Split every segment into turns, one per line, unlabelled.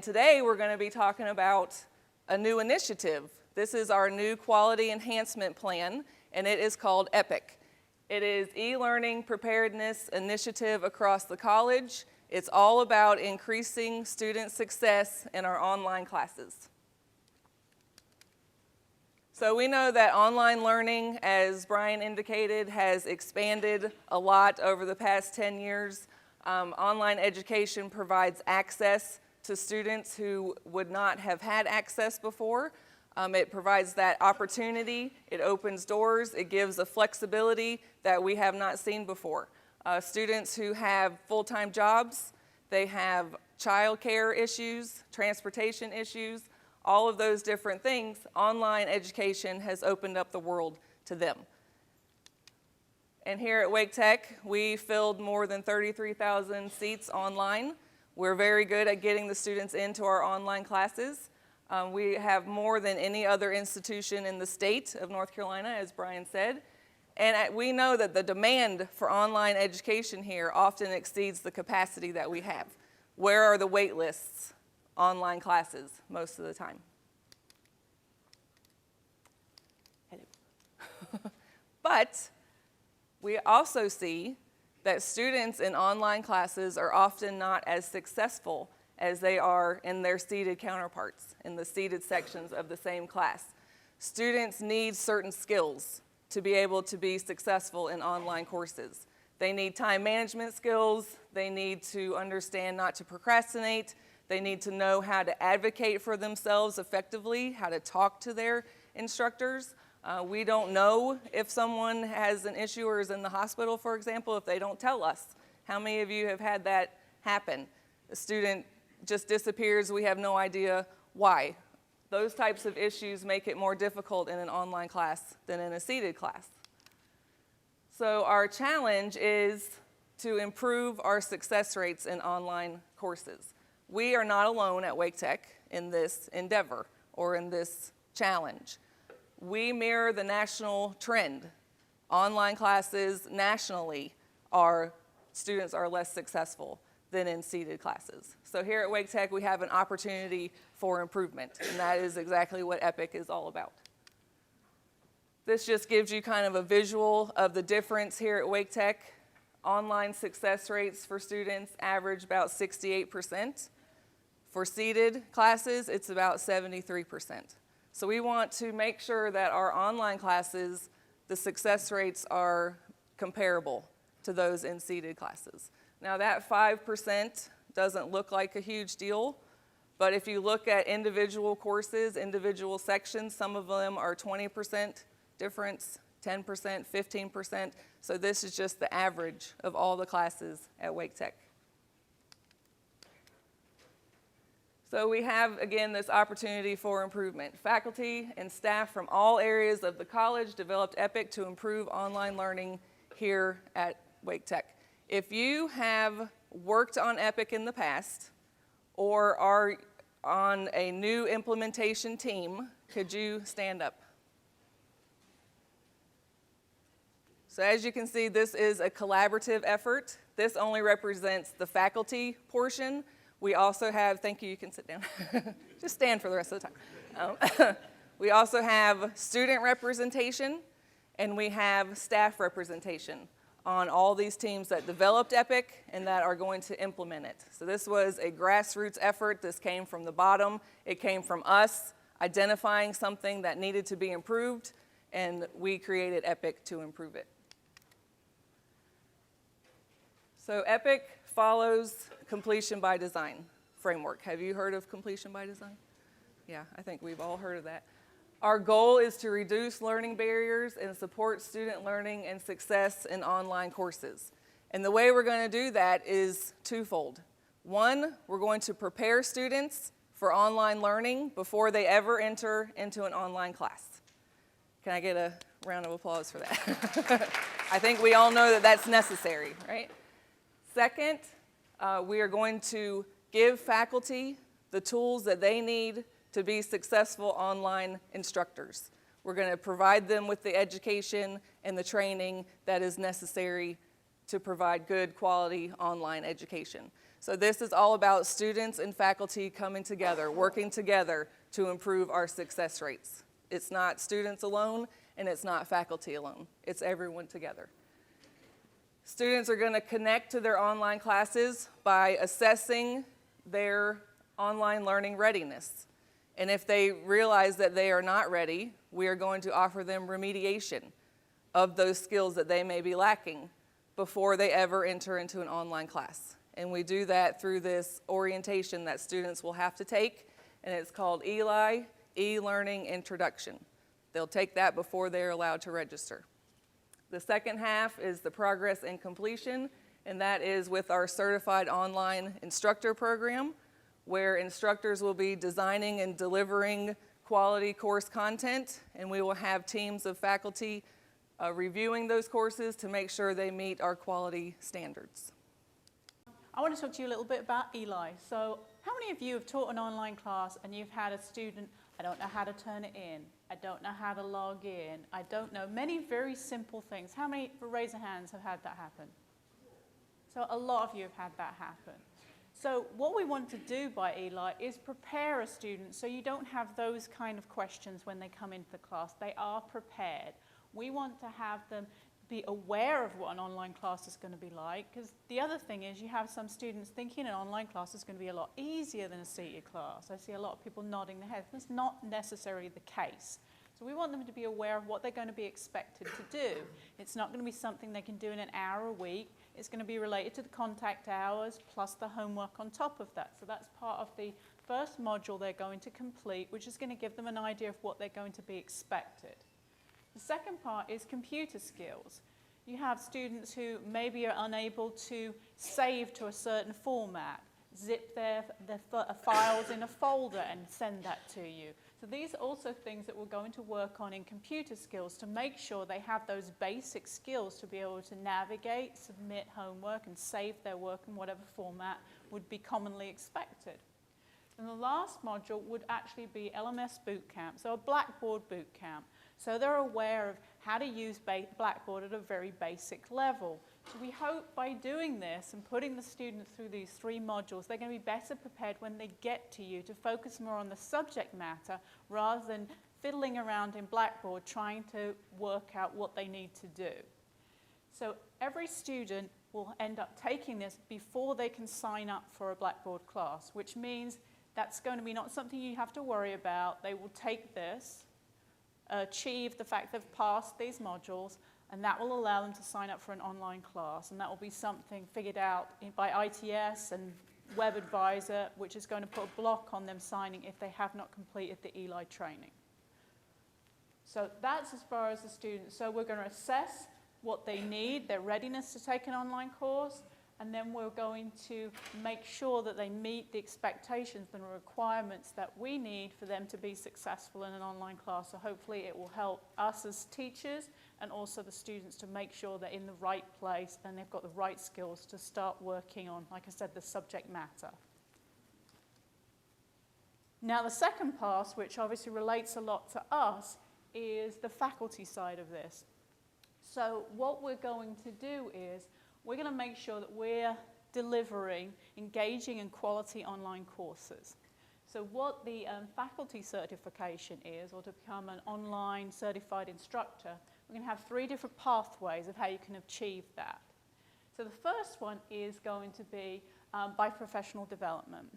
Today we're going to be talking about a new initiative. This is our new quality enhancement plan, and it is called EPIC. It is e-learning preparedness initiative across the college. It's all about increasing student success in our online classes. So we know that online learning, as Brian indicated, has expanded a lot over the past 10 years. Online education provides access to students who would not have had access before. It provides that opportunity, it opens doors, it gives a flexibility that we have not seen before. Students who have full-time jobs, they have childcare issues, transportation issues, all of those different things. Online education has opened up the world to them. And here at Wake Tech, we filled more than 33,000 seats online. We're very good at getting the students into our online classes. We have more than any other institution in the state of North Carolina, as Brian said. And we know that the demand for online education here often exceeds the capacity that we have. Where are the wait lists? Online classes most of the time. But we also see that students in online classes are often not as successful as they are in their seated counterparts, in the seated sections of the same class. Students need certain skills to be able to be successful in online courses. They need time management skills, they need to understand not to procrastinate, they need to know how to advocate for themselves effectively, how to talk to their instructors. We don't know if someone has an issue or is in the hospital, for example, if they don't tell us. How many of you have had that happen? A student just disappears, we have no idea why. Those types of issues make it more difficult in an online class than in a seated class. So our challenge is to improve our success rates in online courses. We are not alone at Wake Tech in this endeavor or in this challenge. We mirror the national trend. Online classes nationally students are less successful than in seated classes. So here at Wake Tech, we have an opportunity for improvement, and that is exactly what EPIC is all about. This just gives you kind of a visual of the difference here at Wake Tech. Online success rates for students average about 68%. For seated classes, it's about 73%. So we want to make sure that our online classes, the success rates are comparable to those in seated classes. Now that 5% doesn't look like a huge deal, but if you look at individual courses, individual sections, some of them are 20% difference, 10%, 15%. So this is just the average of all the classes at Wake Tech. So we have, again, this opportunity for improvement. Faculty and staff from all areas of the college developed EPIC to improve online learning here at Wake Tech. If you have worked on EPIC in the past or are on a new implementation team, could you stand up? So as you can see, this is a collaborative effort. This only represents the faculty portion. We also have, thank you, you can sit down. Just stand for the rest of the time. We also have student representation, and we have staff representation on all these teams that developed EPIC and that are going to implement it. So this was a grassroots effort. This came from the bottom. It came from us identifying something that needed to be improved, and we created EPIC to improve it. So EPIC follows completion by design framework. Have you heard of completion by design? Yeah, I think we've all heard of that. Our goal is to reduce learning barriers and support student learning and success in online courses. And the way we're going to do that is twofold. One, we're going to prepare students for online learning before they ever enter into an online class. Can I get a round of applause for that? I think we all know that that's necessary, right? Second, we are going to give faculty the tools that they need to be successful online instructors. We're going to provide them with the education and the training that is necessary to provide good quality online education. So this is all about students and faculty coming together, working together to improve our success rates. It's not students alone, and it's not faculty alone. It's everyone together. Students are going to connect to their online classes by assessing their online learning readiness. And if they realize that they are not ready, we are going to offer them remediation of those skills that they may be lacking before they ever enter into an online class. And we do that through this orientation that students will have to take, and it's called ELI, E-Learning Introduction. They'll take that before they're allowed to register. The second half is the progress and completion, and that is with our certified online instructor program, where instructors will be designing and delivering quality course content, and we will have teams of faculty reviewing those courses to make sure they meet our quality standards.
I want to talk to you a little bit about ELI. So how many of you have taught an online class and you've had a student, I don't know how to turn it in, I don't know how to log in, I don't know, many very simple things. How many, raise your hands, have had that happen? So a lot of you have had that happen. So what we want to do by ELI is prepare a student so you don't have those kind of questions when they come into the class. They are prepared. We want to have them be aware of what an online class is going to be like, because the other thing is you have some students thinking an online class is going to be a lot easier than a seated class. I see a lot of people nodding their heads. That's not necessarily the case. So we want them to be aware of what they're going to be expected to do. It's not going to be something they can do in an hour a week. It's going to be related to the contact hours plus the homework on top of that. So that's part of the first module they're going to complete, which is going to give them an idea of what they're going to be expected. The second part is computer skills. You have students who maybe are unable to save to a certain format, zip their files in a folder and send that to you. So these are also things that we're going to work on in computer skills to make sure they have those basic skills to be able to navigate, submit homework, and save their work in whatever format would be commonly expected. And the last module would actually be LMS Bootcamp, so a Blackboard Bootcamp. So they're aware of how to use Blackboard at a very basic level. So we hope by doing this and putting the students through these 3 modules, they're going to be better prepared when they get to you to focus more on the subject matter rather than fiddling around in Blackboard trying to work out what they need to do. So every student will end up taking this before they can sign up for a Blackboard class, which means that's going to be not something you have to worry about. They will take this, achieve the fact they've passed these modules, and that will allow them to sign up for an online class. And that will be something figured out by ITS and Web Advisor, which is going to put a block on them signing if they have not completed the ELI training. So that's as far as the students. So we're going to assess what they need, their readiness to take an online course, and then we're going to make sure that they meet the expectations and requirements that we need for them to be successful in an online class. So hopefully it will help us as teachers and also the students to make sure they're in the right place and they've got the right skills to start working on, like I said, the subject matter. Now the second part, which obviously relates a lot to us, is the faculty side of this. So what we're going to do is we're going to make sure that we're delivering engaging and quality online courses. So what the faculty certification is, or to become an online certified instructor, we're going to have 3 different pathways of how you can achieve that. So the first one is going to be by professional development.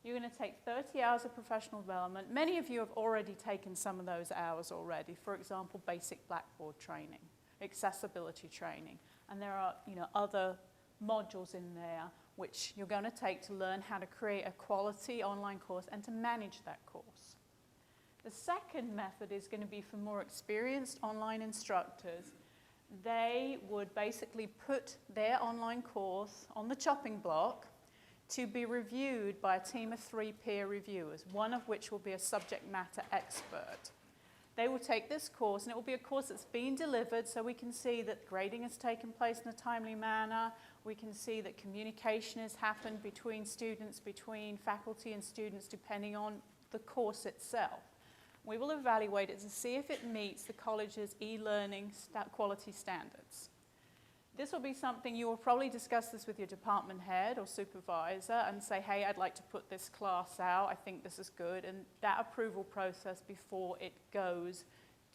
You're going to take 30 hours of professional development. Many of you have already taken some of those hours already. For example, basic Blackboard training, accessibility training. And there are other modules in there which you're going to take to learn how to create a quality online course and to manage that course. The second method is going to be for more experienced online instructors. They would basically put their online course on the chopping block to be reviewed by a team of 3 peer reviewers, one of which will be a subject matter expert. They will take this course, and it will be a course that's been delivered so we can see that grading has taken place in a timely manner. We can see that communication has happened between students, between faculty and students, depending on the course itself. We will evaluate it to see if it meets the college's e-learning quality standards. This will be something you will probably discuss this with your department head or supervisor and say, hey, I'd like to put this class out. I think this is good. And that approval process before it goes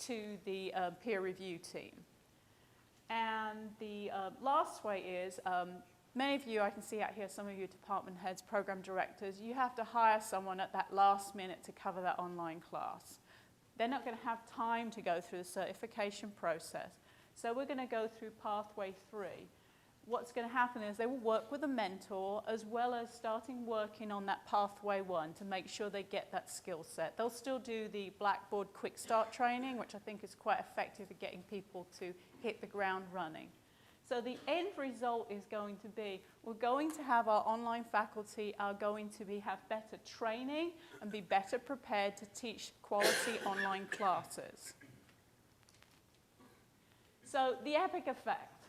to the peer review team. And the last way is, many of you, I can see out here, some of you department heads, program directors, you have to hire someone at that last minute to cover that online class. They're not going to have time to go through the certification process. So we're going to go through pathway 3. What's going to happen is they will work with a mentor as well as starting working on that pathway 1 to make sure they get that skill set. They'll still do the Blackboard Quick Start training, which I think is quite effective at getting people to hit the ground running. So the end result is going to be, we're going to have our online faculty are going to have better training and be better prepared to teach quality online classes. So the EPIC effect,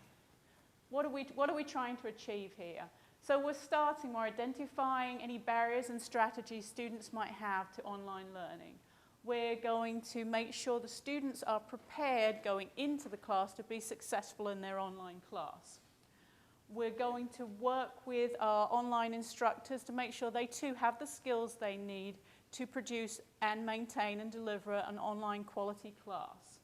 what are we trying to achieve here? So we're identifying any barriers and strategies students might have to online learning. We're going to make sure the students are prepared going into the class to be successful in their online class. We're going to work with our online instructors to make sure they too have the skills they need to produce and maintain and deliver an online quality class.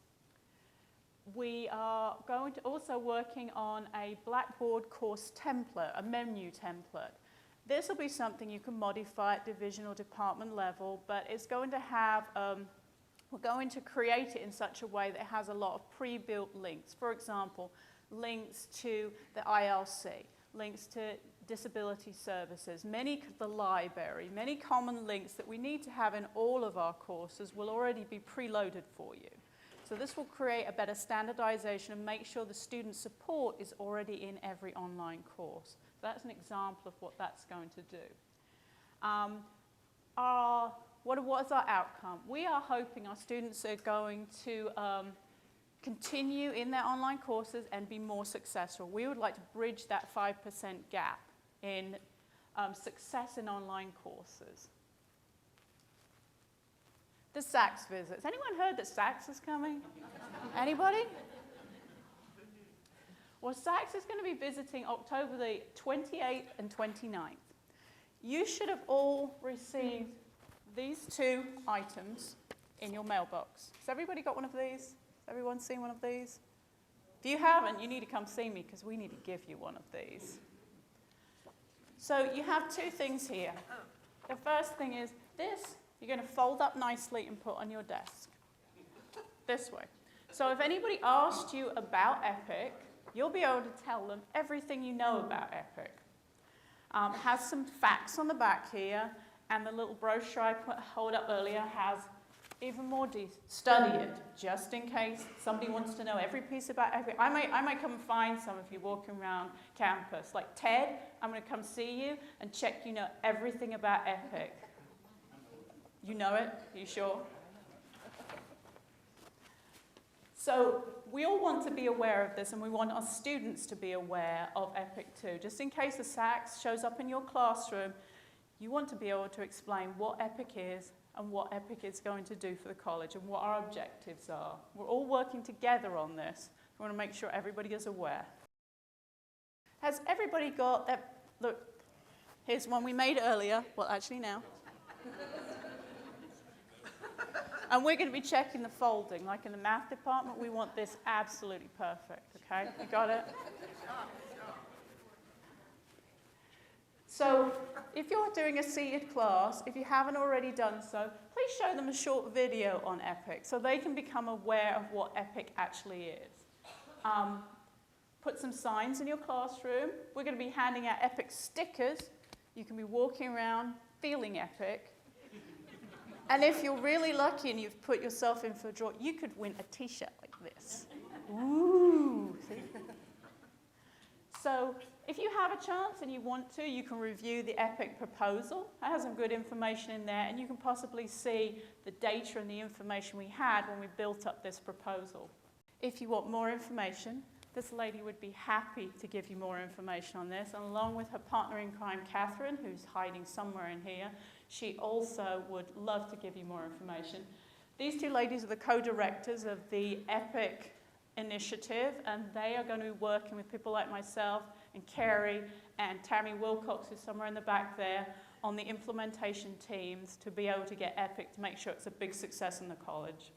We are going to also working on a Blackboard course template, a menu template. This will be something you can modify at division or department level, but it's going to have, we're going to create it in such a way that it has a lot of pre-built links. For example, links to the ILC, links to disability services, the library, many common links that we need to have in all of our courses will already be preloaded for you. So this will create a better standardization and make sure the student support is already in every online course. So that's an example of what that's going to do. What is our outcome? We are hoping our students are going to continue in their online courses and be more successful. We would like to bridge that 5% gap in success in online courses. The SACS visits. Anyone heard that SACS is coming? Anybody? Well, SACS is going to be visiting October the 28th and 29th. You should have all received these 2 items in your mailbox. Has everybody got one of these? Has everyone seen one of these? If you haven't, you need to come see me because we need to give you one of these. So you have 2 things here. The first thing is this. You're going to fold up nicely and put on your desk. This way. So if anybody asked you about EPIC, you'll be able to tell them everything you know about EPIC. It has some facts on the back here, and the little brochure I hold up earlier has even more detail. Study it, just in case somebody wants to know every piece about EPIC. I might come and find some of you walking around campus. Like, Ted, I'm going to come see you and check you know everything about EPIC. You know it? Are you sure? So we all want to be aware of this, and we want our students to be aware of EPIC too. Just in case the SACS shows up in your classroom, you want to be able to explain what EPIC is and what EPIC is going to do for the college and what our objectives are. We're all working together on this. We want to make sure everybody is aware. Has everybody got that? Look, here's one we made earlier. Well, actually now. And we're going to be checking the folding. Like in the math department, we want this absolutely perfect, okay? You got it? So if you're doing a seated class, if you haven't already done so, please show them a short video on EPIC so they can become aware of what EPIC actually is. Put some signs in your classroom. We're going to be handing out EPIC stickers. You can be walking around feeling EPIC. And if you're really lucky and you've put yourself in for a draw, you could win a T-shirt like this. Ooh. See? So if you have a chance and you want to, you can review the EPIC proposal. It has some good information in there, and you can possibly see the data and the information we had when we built up this proposal. If you want more information, this lady would be happy to give you more information on this, and along with her partner in crime, Catherine, who's hiding somewhere in here, she also would love to give you more information. These 2 ladies are the co-directors of the EPIC initiative, and they are going to be working with people like myself and Kerry and Tammy Wilcox, who's somewhere in the back there, on the implementation teams to be able to get EPIC to make sure it's a big success in the college.